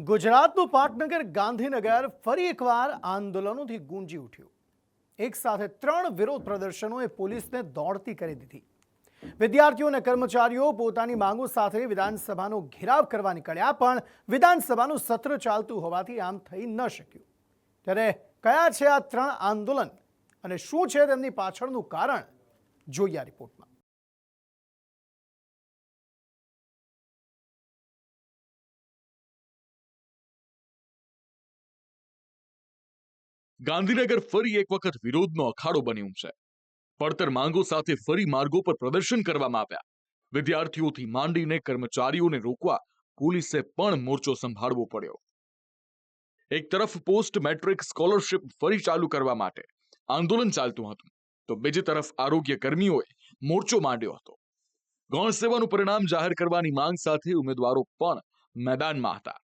ગુજરાતનું પાટનગર ગાંધીનગર ફરી એકવાર આંદોલનોથી ગુંજી ઉઠ્યું। એક સાથે 3 વિરોધ પ્રદર્શનોએ પોલીસને દોડતી કરી દીધી। વિદ્યાર્થીઓ અને કર્મચારીઓ પોતાની માંગો સાથે વિધાનસભાનો ઘેરાવ કરવા નીકળ્યા, પણ વિધાનસભાનું સત્ર ચાલતું હોવાથી આમ થઈ ન શક્યું। ત્યારે કયા છે આ 3 આંદોલન અને શું છે તેમની પાછળનું કારણ, જોઈએ આ રિપોર્ટમાં। ગાંધીનગર ફરી એક વખત વિરોધનો અખાડો બન્યું છે। પડતર માંગો સાથે ફરી માર્ગો પર પ્રદર્શન કરવામાં આવ્યા। વિદ્યાર્થીઓથી માંડીને કર્મચારીઓને રોકવા પોલીસે પણ મોરચો સંભાળવો પડ્યો। એક તરફ પોસ્ટ મેટ્રિક સ્કોલરશિપ ફરી ચાલુ કરવા માટે આંદોલન ચાલતું હતું, તો બીજી તરફ આરોગ્ય કર્મીઓએ મોરચો માંડ્યો હતો। ગૌણ સેવાનું પરિણામ જાહેર કરવાની માંગ સાથે ઉમેદવારો પણ મેદાનમાં હતા।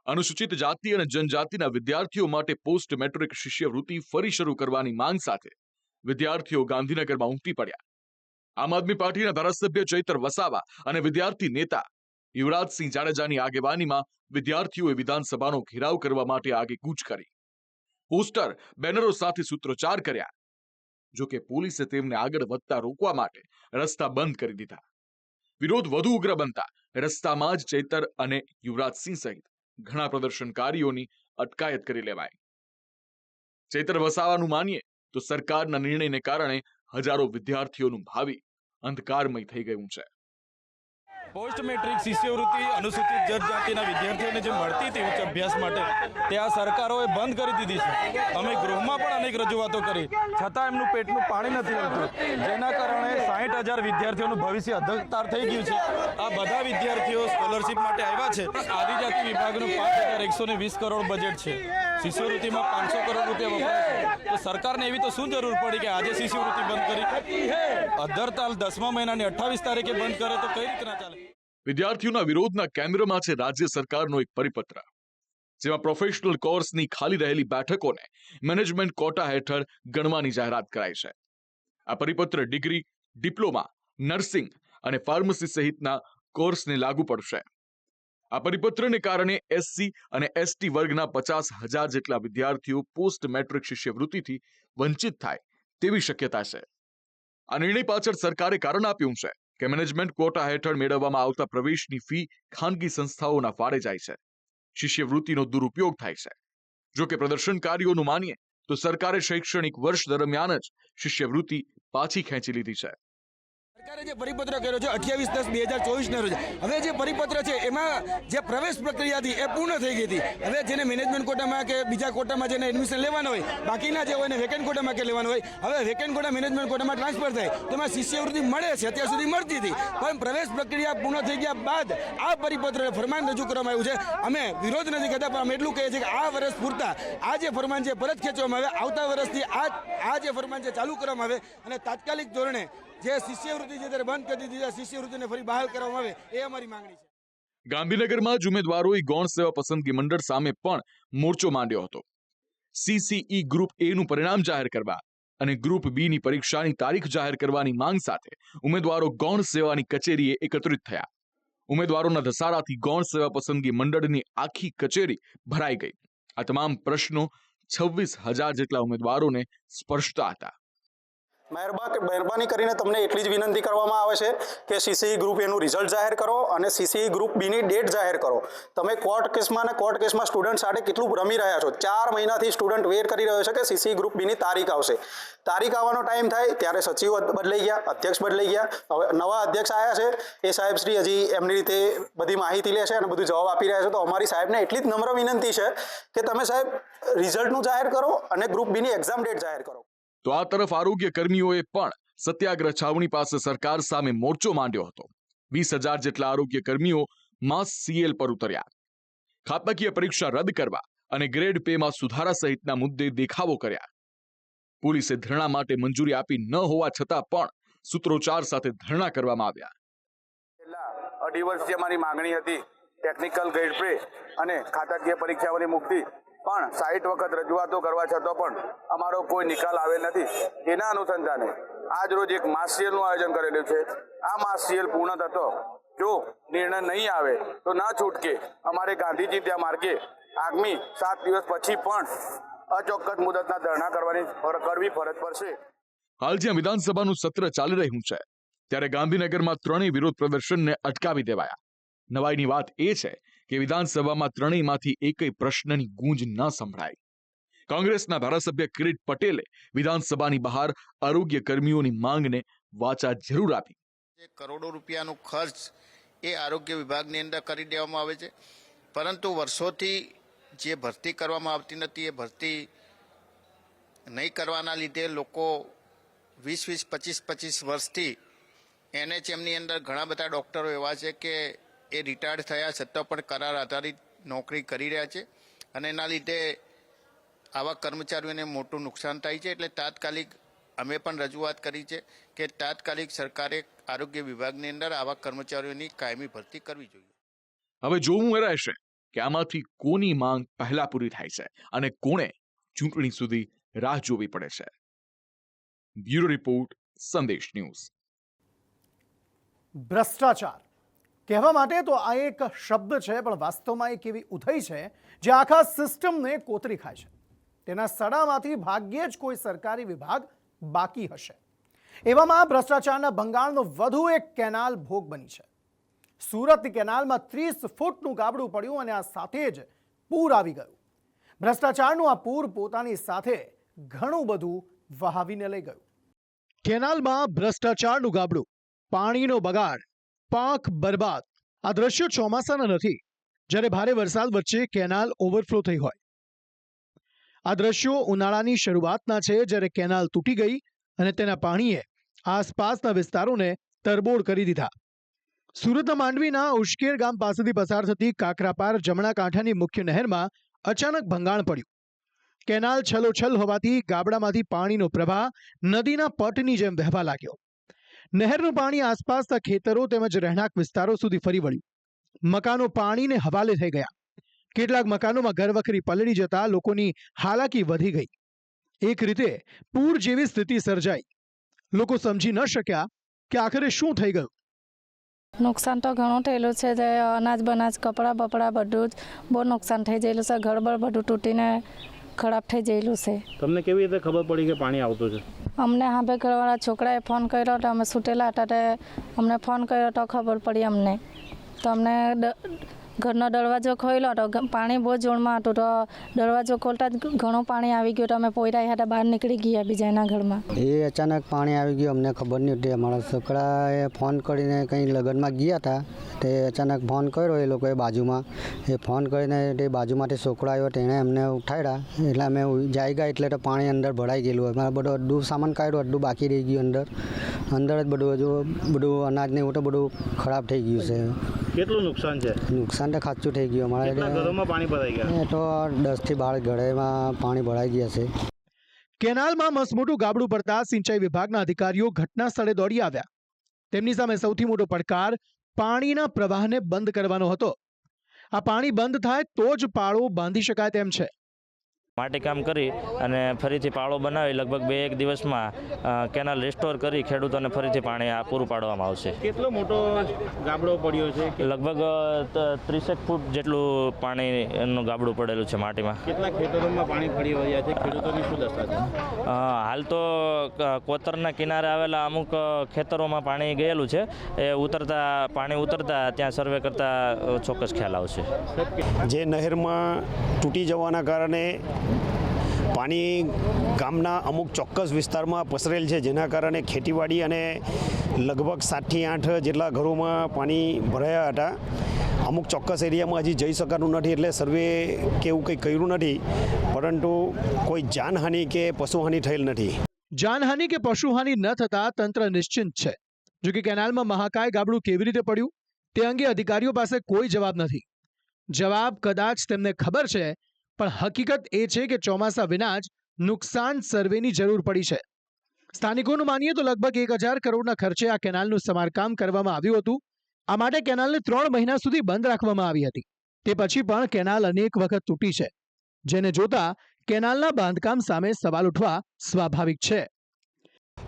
અનુસૂચિત જાતિ અને જનજાતિના વિદ્યાર્થીઓ માટે પોસ્ટ મેટ્રિક શિષ્યવૃત્તિ ફરી શરૂ કરવાની માંગ સાથે વિદ્યાર્થીઓ ગાંધીનગરમાં ઉમટી પડ્યા। આમ આદમી પાર્ટીના ધારાસભ્ય ચૈતર વસાવા અને વિદ્યાર્થી નેતા યુવરાજસિંહ જાડેજાની આગેવાનીમાં વિદ્યાર્થીઓએ વિધાનસભાનો ઘેરાવ કરવા માટે આગેકૂચ કરી। પોસ્ટર, બેનરો સાથે સૂત્રોચ્ચાર કર્યા। જો કે પોલીસે તેમને આગળ વધતા રોકવા માટે રસ્તા બંધ કરી દીધા। વિરોધ વધુ ઉગ્ર બનતા રસ્તામાં જ ચૈતર અને યુવરાજસિંહ સહિત ઘણા પ્રદર્શનકારીઓની અટકાયત કરી લેવાઈ। ચૈતર વસાવાનું માનીએ તો સરકારના નિર્ણયને કારણે હજારો વિદ્યાર્થીઓનું ભાવિ અંધકારમય થઈ ગયું છે। પોસ્ટ મેટ્રિક શિષ્યવૃત્તિ અનુસૂચિત જનજાતિના વિદ્યાર્થીઓને જે મળતી હતી ઉચ્ચ અભ્યાસ માટે, તે આ સરકારોએ બંધ કરી દીધી છે। અમે ગૃહમાં પણ અનેક રજૂઆતો કરી, છતાં એમનું પેટનું પાણી નથી આવતું, જેના કારણે 60,000 વિદ્યાર્થીઓનું ભવિષ્ય અધ્ધર થઈ ગયું છે। આ બધા વિદ્યાર્થીઓ સ્કોલરશિપ માટે આવ્યા છે। આદિજાતિ વિભાગનું 5,120 કરોડ બજેટ છે, શિષ્યવૃત્તિમાં 500 કરોડ રૂપિયા વપરાય છે। તો સરકારને એવી તો શું જરૂર પડી કે આજે શિષ્યવૃત્તિ બંધ કરી? અધ્ધરતાલ 10મા મહિનાની 28 તારીખે બંધ કરે તો કઈ રીતના ચાલે? વિદ્યાર્થીઓના વિરોધના કેન્દ્રમાં છે રાજ્ય સરકારનો એક પરિપત્ર, જેમાં પ્રોફેશનલ કોર્સની ખાલી રહેલી બેઠકોને મેનેજમેન્ટ કોટા હેઠળ ગણવાની જાહેરાત કરાઈ છે। આ પરિપત્ર ડિગ્રી, ડિપ્લોમા, નર્સિંગ અને ફાર્મસી સહિતના કોર્સને લાગુ પડશે। આ પરિપત્રને કારણે એસસી અને એસટી વર્ગના 50,000 જેટલા વિદ્યાર્થીઓ પોસ્ટ મેટ્રિક શિષ્યવૃત્તિથી વંચિત થાય તેવી શક્યતા છે। આ નિર્ણય પાછળ સરકારે કારણ આપ્યું છે કે મેનેજમેન્ટ કોટા હેઠળ મેળવવામાં આવતા પ્રવેશની ફી ખાનગી સંસ્થાઓના ફાળે જાય છે, શિષ્યવૃત્તિનો દુરુપયોગ થાય છે। જો કે પ્રદર્શનકારીઓનું માનીએ તો સરકારે શૈક્ષણિક વર્ષ દરમિયાન જ શિષ્યવૃત્તિ પાછી ખેંચી લીધી છે। સરકારે જે પરિપત્ર કર્યો છે 28/10/2024 રોજ, હવે જે પરિપત્ર છે એમાં જે પ્રવેશ પ્રક્રિયા હતી એ પૂર્ણ થઈ ગઈ હતી। હવે જેને મેનેજમેન્ટ કોટામાં કે બીજા કોટામાં જેને એડમિશન લેવાનું હોય, બાકીના જે હોય ને વેકેન્ટ કોટામાં કે લેવાનું હોય, હવે વેકેન્ટ કોટા મેનેજમેન્ટ કોટામાં ટ્રાન્સફર થાય તો એમાં શિષ્યવૃત્તિ મળે છે, અત્યાર સુધી મળતી હતી, પણ પ્રવેશ પ્રક્રિયા પૂર્ણ થઈ ગયા બાદ આ પરિપત્ર ફરમાન રજૂ કરવામાં આવ્યું છે। અમે વિરોધ નથી કરતા, પણ અમે એટલું કહીએ છીએ કે આ વર્ષ પૂરતા આ જે ફરમાન છે પરત ખેંચવામાં આવે, આવતા વર્ષથી આ જે ફરમાન છે ચાલુ કરવામાં આવે અને તાત્કાલિક ધોરણે જે શિષ્યવૃત્તિ જે બંધ કરી દીધી છે, શિષ્યવૃત્તિને ફરી બહાલ કરવામાં આવે, એ અમારી માંગણી છે। ગાંધીનગરમાં જ ઉમેદવારોએ ગૌણ સેવા પસંદગી મંડળ સામે પણ મોરચો માંડ્યો હતો। સીસીઈ ગ્રુપ એ નું પરિણામ જાહેર કરવા અને ગ્રુપ બી ની પરીક્ષાની તારીખ જાહેર કરવાની માંગ સાથે ઉમેદવારો ગૌણ સેવાની કચેરીએ એકત્રિત થયા। ઉમેદવારોના ધસારાથી ગૌણ સેવા પસંદગી મંડળની આખી કચેરી ભરાઈ ગઈ। આ તમામ પ્રશ્નો 26,000 જેટલા ઉમેદવારોને સ્પર્શતા હતા। મહેરબાની કરીને તમને એટલી જ વિનંતી કરવામાં આવે છે કે સીસીઈ ગ્રુપ એનું રિઝલ્ટ જાહેર કરો અને સીસીઈ ગ્રુપ બીની ડેટ જાહેર કરો। તમે કોર્ટ કેસમાં સ્ટુડન્ટ સાથે કેટલું રમી રહ્યા છો। 4 મહિનાથી સ્ટુડન્ટ વેટ કરી રહ્યો છે કે સીસીઈ ગ્રુપ બીની તારીખ આવશે। તારીખ આવવાનો ટાઈમ થાય ત્યારે સચિવ બદલાઈ ગયા, અધ્યક્ષ બદલાઈ ગયા, હવે નવા અધ્યક્ષ આવ્યા છે। એ સાહેબશ્રી હજી એમની રીતે બધી માહિતી લે છે અને બધું જવાબ આપી રહ્યા છે। તો અમારી સાહેબને એટલી જ નમ્ર વિનંતી છે કે તમે સાહેબ રિઝલ્ટનું જાહેર કરો અને ગ્રુપ બીની એક્ઝામ ડેટ જાહેર કરો। તો આ તરફ આરોગ્ય કર્મીઓએ પણ સત્યાગ્રહ છાવણી પાસે સરકાર સામે મોરચો માંડ્યો હતો। 20,000 જેટલા આરોગ્ય કર્મીઓ માસ સીએલ પર ઉતર્યા। ખાતાકીય પરીક્ષા રદ કરવા અને ગ્રેડ પેમાં સુધારા સહિતના મુદ્દે દેખાવો કર્યા। પોલીસે ધરણા માટે મંજૂરી આપી ન હોવા છતાં પણ સૂત્રોચ્ચાર સાથે ધરણા કરવામાં આવ્યા। છેલ્લા 2.5 વર્ષથી અમારી માંગણી હતી ટેકનિકલ ગ્રેડ પે અને ખાતાકીય પરીક્ષાઓની મુક્તિ, પણ 60 વખત રજૂઆતો કરવા છતાં પણ અમારો કોઈ નિકાલ આવેલ નથી। એના અનુસંધાને આજ રોજ એક માસ સીએલનું આયોજન કરેલું છે। આ માસ સીએલ પૂર્ણ થતો જો નિર્ણય નહીં આવે તો ના છૂટકે અમારે ગાંધીજી ત્યાં માર્ગે આગામી 7 દિવસ પછી પણ અચોક્કસ મુદતના ધરણા કરવી ફરજ પડશે. હાલ જ્યાં વિધાનસભાનું સત્ર ચાલી રહ્યું છે ત્યારે ગાંધીનગરમાં ત્રણેય વિરોધ પ્રદર્શનને અટકાવી દેવાયા. નવાઈની વાત એ છે કે વિધાનસભામાં ત્રણેયમાંથી એકય પ્રશ્નની ગૂંજ ન સંભળાઈ. કોંગ્રેસના ધારાસભ્ય કિરીટ પટેલે વિધાનસભાની બહાર આરોગ્ય કર્મીઓની માંગને વાચા જરૂર આપી. કરોડો રૂપિયાનું ખર્ચ એ આરોગ્ય વિભાગની અંદર કરી દેવામાં આવે છે, પરંતુ વર્ષોથી જે ભરતી કરવામાં આવતી નથી એ ભરતી નહીં કરવાના લીધે લોકો 20-20, 25-25 વર્ષથી NHMની અંદર ઘણા બધા ડૉક્ટરો એવા છે કે એ રિટાયર્ડ થયા છતાં પણ કરાર આધારિત નોકરી કરી રહ્યા છે અને એના લીધે આવા કર્મચારીઓને મોટું નુકસાન થાય છે. એટલે તાત્કાલિક અમે પણ રજૂઆત કરી છે કે તાત્કાલિક સરકારે આરોગ્ય વિભાગની અંદર આવા કર્મચારીઓની કાયમી ભરતી કરવી જોઈએ. હવે જોવું એ રહેશે કે આમાંથી કોની માંગ પહેલા પૂરી થાય છે અને કોણે ચૂંટણી સુધી રાહ જોવી પડે છે. બ્યુરો રિપોર્ટ, સંદેશ ન્યૂઝ. ભ્રષ્ટાચાર કહેવા માટે તો આ એક શબ્દ છે, પણ વાસ્તવમાં એક એવી ઉથઈ છે જે આખા સિસ્ટમને કોતરી ખાય છે. તેના સડામાંથી ભાગ્યે જ કોઈ સરકારી વિભાગ બાકી હશે. એવામાં ભ્રષ્ટાચારના ભંગાણનો વધુ એક કેનાલ ભોગ બની છે. સુરતની કેનાલમાં 30 ફૂટનું ગાબડું પડ્યું અને આ સાથે જ પૂર આવી ગયું. ભ્રષ્ટાચારનું આ પૂર પોતાની સાથે ઘણું બધું વહાવીને લઈ ગયું. કેનાલમાં ભ્રષ્ટાચારનું ગાબડું, પાણીનો બગાડ, પાક બરબાદ. આ દ્રશ્યો ચોમાસાના નથી, જ્યારે ભારે વરસાદ વચ્ચે કેનાલ ઓવરફ્લો થઈ હોય. આ દ્રશ્યો ઉનાળાની શરૂઆતના છે, જ્યારે કેનાલ તૂટી ગઈ અને તેના પાણીએ આસપાસના વિસ્તારોને તરબોળ કરી દીધા. સુરતના માંડવીના ઉશ્કેર ગામ પાસેથી પસાર થતી કાકરાપાર જમણા કાંઠાની મુખ્ય નહેરમાં અચાનક ભંગાણ પડ્યું. કેનાલ છલોછલ હોવાથી ગાબડામાંથી પાણીનો પ્રવાહ નદીના પટની જેમ વહેવા લાગ્યો. નહેરનું પાણી આસપાસના ખેતરો તેમજ રહેણાંક વિસ્તારો સુધી ફરી વળ્યું. મકાનો પાણીને હવાલે થઈ ગયા. કેટલાક મકાનોમાં ઘરવખરી પલળી જતા લોકોની હાલાકી વધી ગઈ. એક રીતે પૂર જેવી સ્થિતિ સર્જાઈ. લોકો સમજી ન શક્યા કે આખરે શું થઈ ગયું. નુકસાન તો ઘણું થયેલું છે. જે અનાજ બનાજ કપડાં બપડા બધું જ બહુ નુકસાન થઈ ગયેલું છે. ઘરબર બધું તૂટીને ખરાબ થઈ ગયેલું છે. તમને કેવી રીતે ખબર પડી કે પાણી આવતું છે? અમને હાંભે ઘરવાળા છોકરાએ ફોન કર્યો તો અમે છૂટેલા હતા તે અમને ફોન કર્યો તો ખબર પડી અમને. તો અમને ઘરનો દરવાજો ખોલ્યો તો પાણી બહુ જોરમાં હતું. તો દરવાજો ખોલતા જ ઘણું પાણી આવી ગયું. તો અમે પોયરા હતા બહાર નીકળી ગયા બીજાના ઘરમાં. એ અચાનક પાણી આવી ગયું, અમને ખબર નહીં હતી. અમારા છોકરાએ ફોન કરીને કંઈ લગ્નમાં ગયા હતા, તે અચાનક ફોન કર્યો એ લોકોએ બાજુમાં. એ ફોન કરીને તે બાજુમાંથી છોકરો આવ્યો, તેણે અમને ઉઠાડ્યા. એટલે અમે જઈ ગયા એટલે તો પાણી અંદર ભરાઈ ગયેલું. અમારે બધું અડધું સામાન કાઢ્યું, અડધું બાકી રહી ગયું અંદર જ બધું અનાજ ને એવું તો બધું ખરાબ થઈ ગયું છે. કેટલું નુકસાન છે? નુકસાન તો ખાસું થઈ ગયું. અમારે ઘરોમાં પાણી ભરાઈ ગયા. તો 10 થી 12 ઘરેમાં પાણી ભરાઈ ગયા છે. કેનાલમાં મસમોટું ગાબડું પડતા સિંચાઈ વિભાગના અધિકારીઓ ઘટના સ્થળે દોડી આવ્યા. તેમની સામે સૌથી મોટો પડકાર પાણીના પ્રવાહને બંધ કરવાનો હતો. આ પાણી બંધ થાય તો જ પાળો બાંધી શકાય તેમ છે. માટીકામ કરી અને ફરીથી પાળો બનાવી લગભગ 2-1 દિવસમાં કેનાલ રિસ્ટોર કરી ખેડૂતોને ફરીથી પાણી પૂરું પાડવામાં આવશે. કેટલો મોટો ગાબડો પડ્યો છે? લગભગ 30 ફૂટ જેટલું પાણીનું ગાબડું પડેલું છે માટીમાં. કેટલા ખેતરોમાં પાણી ફરી વળ્યા છે? ખેડૂતોની શું દશા છે? હાલ તો કોતરના કિનારે આવેલા અમુક ખેતરોમાં પાણી ગયેલું છે. એ પાણી ઉતરતા ત્યાં સર્વે કરતા ચોક્કસ ખ્યાલ આવશે. જે નહેરમાં તૂટી જવાના કારણે પાણી ગામના અમુક ચોક્કસ વિસ્તારમાં પસરેલ છે, જેના કારણે ખેતીવાડી અને લગભગ 7 થી 8 જેટલા ઘરોમાં પાણી ભરાયા હતા. અમુક ચોક્કસ એરિયામાં હજી જઈ શકાતું નથી, એટલે સર્વે કે એવું કંઈ કર્યું નથી, પરંતુ કોઈ જાનહાનિ કે પશુહાનિ થયેલ નથી. જાનહાનિ કે પશુહાનિ ન થતા તંત્ર નિશ્ચિંત છે. જો કે કેનાલમાં મહાકાય ગાબડું કેવી રીતે પડ્યું તે અંગે અધિકારીઓ પાસે કોઈ જવાબ નથી. જવાબ કદાચ તેમને ખબર છે, પણ હકીકત એ છે કે ચોમાસા વિના જ નુકસાન સર્વેની જરૂર પડી છે. સ્થાનિકોનું માનીએ તો લગભગ 1000 કરોડના ખર્ચે આ કેનાલનું સમારકામ કરવામાં આવ્યું હતું. આ માટે કેનાલને 3 મહિના સુધી બંધ રાખવામાં આવી હતી. તે પછી પણ કેનાલ અનેક વખત તૂટી છે, જેને જોતા કેનાલના બાંધકામ સામે સવાલ ઉઠવા સ્વાભાવિક છે.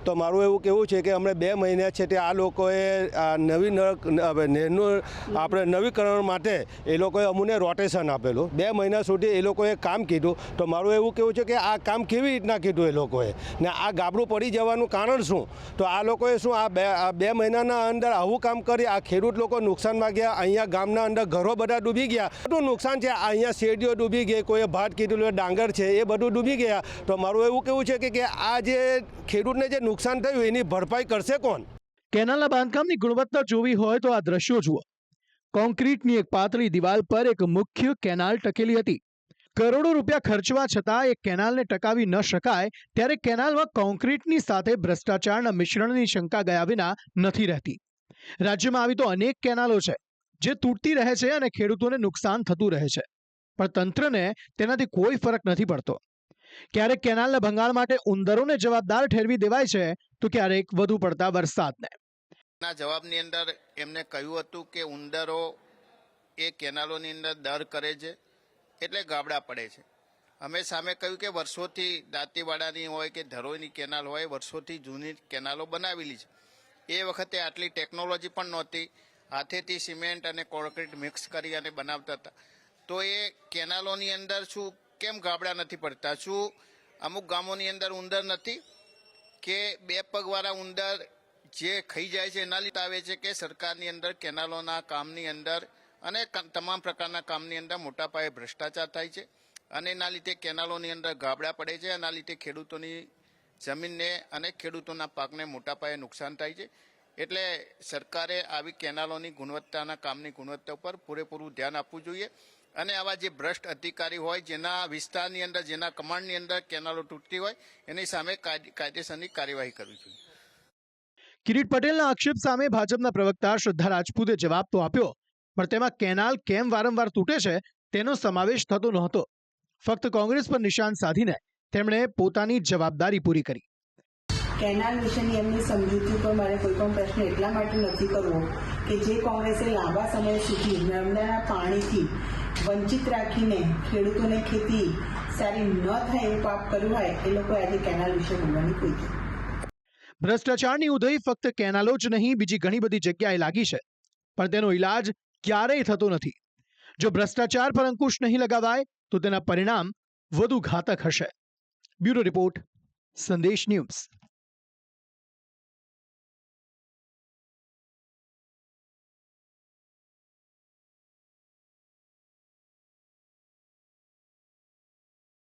તો મારું એવું કહેવું છે કે અમને 2 મહિના છે તે આ લોકોએ નવી નહેરનું આપણે નવીકરણ માટે એ લોકોએ અમને રોટેશન આપેલું. 2 મહિના સુધી એ લોકોએ કામ કીધું. તો મારું એવું કહેવું છે કે આ કામ કેવી રીતના કીધું એ લોકોએ ને આ ગાબડું પડી જવાનું કારણ શું? તો આ લોકોએ શું આ 2 મહિનાના અંદર આવું કામ કરી આ ખેડૂત લોકો નુકસાનમાં ગયા. અહીંયા ગામના અંદર ઘરો બધા ડૂબી ગયા. બધું નુકસાન છે. અહીંયા શેરડીઓ ડૂબી ગઈ, કોઈએ ભાત કીધું, ડાંગર છે, એ બધું ડૂબી ગયા. તો મારું એવું કહેવું છે કે આ જે ખેડૂતને જે નુકસાન થયું એની ભરપાઈ કરશે કોણ? કેનાલના બાંધકામની ગુણવત્તા જોવી હોય તો આ દ્રશ્યો જુઓ. કોન્ક્રીટની એક પાતળી દિવાલ પર એક મુખ્ય કેનાલ ટકેલી હતી. કરોડો રૂપિયા ખર્ચવા છતાં એક કેનાલને ટકાવી ન શકાય ત્યારે કેનાલમાં કોન્ક્રીટની સાથે ભ્રષ્ટાચારના મિશ્રણની શંકા ગયા વિના નથી રહેતી. રાજ્યમાં આવી તો અનેક કેનાલો છે જે તૂટતી રહે છે અને ખેડૂતોને નુકસાન થતું રહે છે, પણ તંત્રને તેનાથી કોઈ ફરક નથી પડતો. ક્યારેક કેનાલના ભંગાણ માટે ઉંદરોને જવાબદાર ઠેરવી દેવાય છે તો ક્યારેક વધુ પડતા વરસાદને. જવાબની અંદર એમને કહ્યું હતું કે ઉંદરો એ કેનાલોની અંદર દર કરે છે એટલે ગાબડા પડે છે. અમે સામે કહ્યું કે વર્ષોથી દાંતીવાડાની હોય કે ધરોઈની કેનાલ હોય, વર્ષોથી જૂની કેનાલો બનાવેલી છે. એ વખતે આટલી ટેકનોલોજી પણ નહોતી. હાથેથી સિમેન્ટ અને કોન્ક્રીટ મિક્સ કરી અને બનાવતા હતા. તો એ કેનાલોની અંદર શું કેમ ગાબડા નથી પડતા? શું અમુક ગામોની અંદર ઉંદર નથી કે 2 પગવાળા ઉંદર જે ખાઈ જાય છે એના લીધે આવે છે કે સરકારની અંદર કેનાલોના કામની અંદર અને તમામ પ્રકારના કામની અંદર મોટા પાયે ભ્રષ્ટાચાર થાય છે અને એના લીધે કેનાલોની અંદર ગાબડા પડે છે. એના લીધે ખેડૂતોની જમીનને અને ખેડૂતોના પાકને મોટા પાયે નુકસાન થાય છે. એટલે સરકારે આવી કેનાલોની ગુણવત્તાના કામની ગુણવત્તા ઉપર પૂરેપૂરું ધ્યાન આપવું જોઈએ અને આવા જે ભ્રષ્ટ અધિકારી હોય જેના વિસ્તારની અંદર જેના કમાન્ડની અંદર કેનાલો તૂટતી હોય એની સામે કાયદેસરની કાર્યવાહી કરવી જોઈએ. કિરીટ પટેલના આક્ષેપ સામે ભાજપના પ્રવક્તા શ્રદ્ધા રાજપૂતે જવાબ તો આપ્યો, પણ તેમાં કેનાલ કેમ વારંવાર તૂટે છે તેનો સમાવેશ થતો નહોતો. ફક્ત કોંગ્રેસ પર નિશાન સાધીને તેમણે પોતાની જવાબદારી પૂરી કરી. કેનાલ મિશનની એમની સમજૂતી પર મારે કોઈ પણ પ્રશ્ન એટલા માટે નથી કરવો કે જે કોંગ્રેસે લાંબા સમય સુધી નર્મદાના પાણીથી વંચિત રાખીને ખેડૂતોને ખેતી સારી ન થાય એવું પાપ કર્યું હોય એ લોકો આજે કેનાલ વિશે બોલવાની કોઈ છે. ભ્રષ્ટાચારની ઉધઈ ફક્ત કેનાલો જ નહીં બીજી ઘણી બધી જગ્યાએ લાગી છે, પણ તેનો ઈલાજ ક્યારેય થતો નથી. જો ભ્રષ્ટાચાર પર અંકુશ નહીં લગાવાય તો તેના પરિણામ વધુ ઘાતક હશે. બ્યુરો રિપોર્ટ, સંદેશ ન્યૂઝ.